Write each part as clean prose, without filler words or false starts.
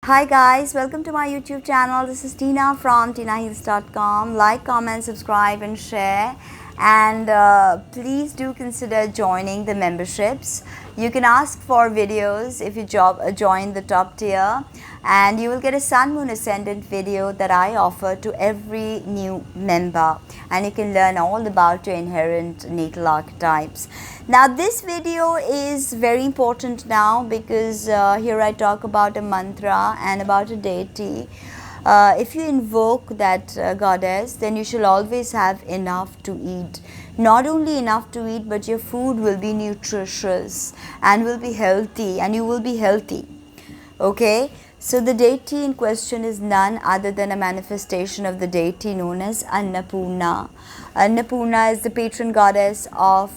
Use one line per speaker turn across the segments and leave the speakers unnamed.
Hi guys, welcome to my YouTube channel. This is Tina from tinaheals.com. Like, comment, subscribe and share, and please do consider joining the memberships. You can ask for videos if you join the top tier, and you will get a Sun Moon Ascendant video that I offer to every new member, and you can learn all about your inherent natal archetypes. Now this video is very important now because here I talk about a mantra and about a deity. If you invoke that goddess, then you shall always have enough to eat. Not only enough to eat, but your food will be nutritious and will be healthy, and you will be healthy. Okay, so the deity in question is none other than a manifestation of the deity known as Annapurna. Annapurna is the patron goddess of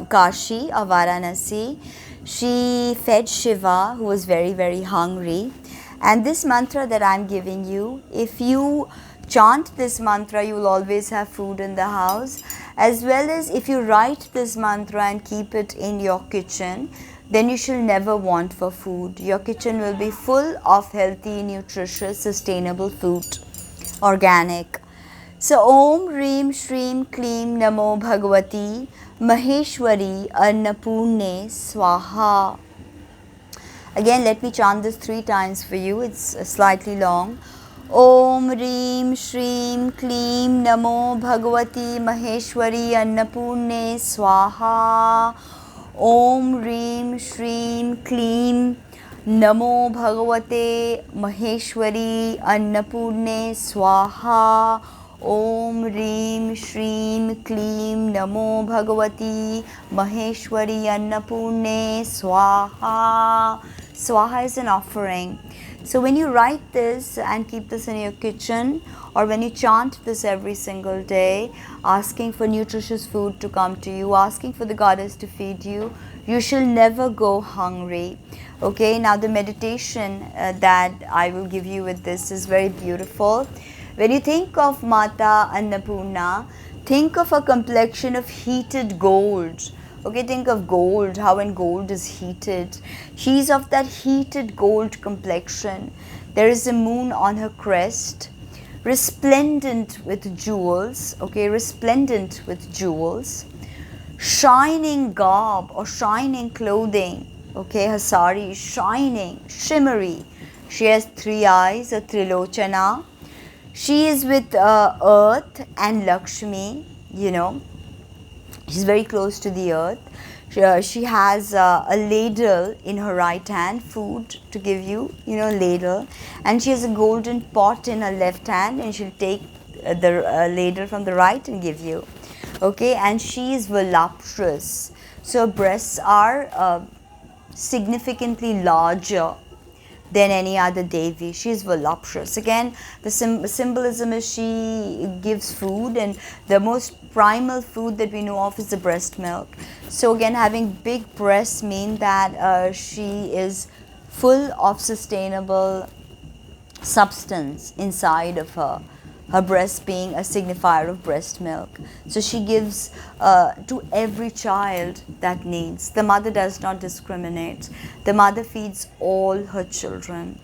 Kashi or Varanasi. She fed Shiva, who was very, very hungry. And this mantra that I'm giving you, if you chant this mantra, you will always have food in the house. As well as if you write this mantra and keep it in your kitchen, then you shall never want for food. Your kitchen will be full of healthy, nutritious, sustainable food, organic. So Om Reem Shreem Kleem Namo Bhagavati Maheshwari Annapurne Swaha. Again, let me chant this 3 times for you. It's slightly long. Om Reem Shreem Kleem Namo Bhagavati Maheshwari Annapurne Swaha. Om Reem Shreem Kleem Namo Bhagavate Maheshwari Annapurne Swaha. Om Reem Shreem Kleem Namo Bhagavati Maheshwari Annapurne Swaha. Swaha is an offering. So when you write this and keep this in your kitchen, or when you chant this every single day, asking for nutritious food to come to you, asking for the goddess to feed you, you shall never go hungry. Okay, now the meditation that I will give you with this is very beautiful. When you think of Mata Annapurna, think of a complexion of heated gold. Okay, think of gold, how when gold is heated. She's of that heated gold complexion. There is a moon on her crest, resplendent with jewels. Okay, resplendent with jewels. Shining garb or shining clothing. Okay, her sari is shining, shimmery. She has 3 eyes, a Trilochana. She is with earth and Lakshmi, you know. She's very close to the earth. She has a ladle in her right hand, food to give you, ladle. And she has a golden pot in her left hand, and she'll take the ladle from the right and give you. Okay, and she is voluptuous. So her breasts are significantly larger than any other Devi. She is voluptuous. Again, the symbolism is she gives food, and the most primal food that we know of is the breast milk. So again, having big breasts mean that she is full of sustainable substance inside of her. Her breast being a signifier of breast milk. So she gives to every child that needs. The mother does not discriminate. The mother feeds all her children.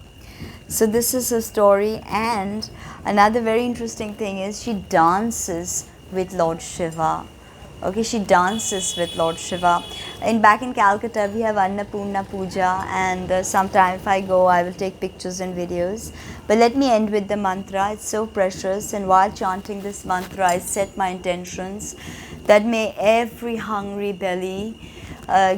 So this is her story. And another very interesting thing is she dances with Lord Shiva. Okay, she dances with Lord Shiva. Back in Calcutta, we have Annapurna Puja, and sometime if I go, I will take pictures and videos. But let me end with the mantra. It's so precious, and while chanting this mantra, I set my intentions that may every hungry belly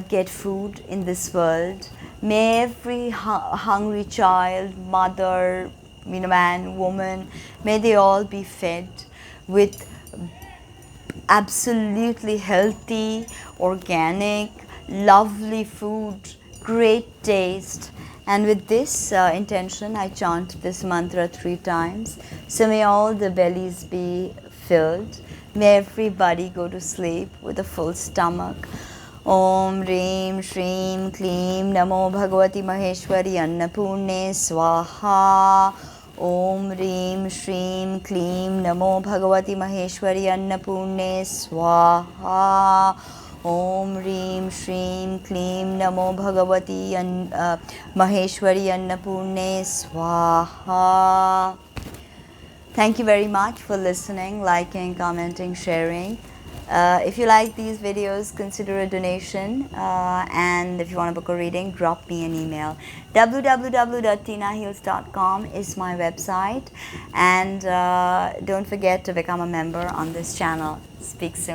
get food in this world. May every hungry child, mother, man, woman, may they all be fed with absolutely healthy, organic, lovely food, great taste. And with this intention, I chant this mantra 3 times. So may all the bellies be filled. May everybody go to sleep with a full stomach. Om Reem Shreem Kleem Namo Bhagavati Maheshwari Annapurne Swaha. Om Reem Shreem Kleem Namo Bhagavati Maheshwari Annapurne Swaha. Om Reem Shreem Kleem Namo Bhagavati Maheshwari Annapurne Swaha. Thank you very much for listening, liking, commenting, sharing. If you like these videos, consider a donation, and if you want to book a reading, drop me an email. www.tinaheals.com is my website, and don't forget to become a member on this channel. Speak soon.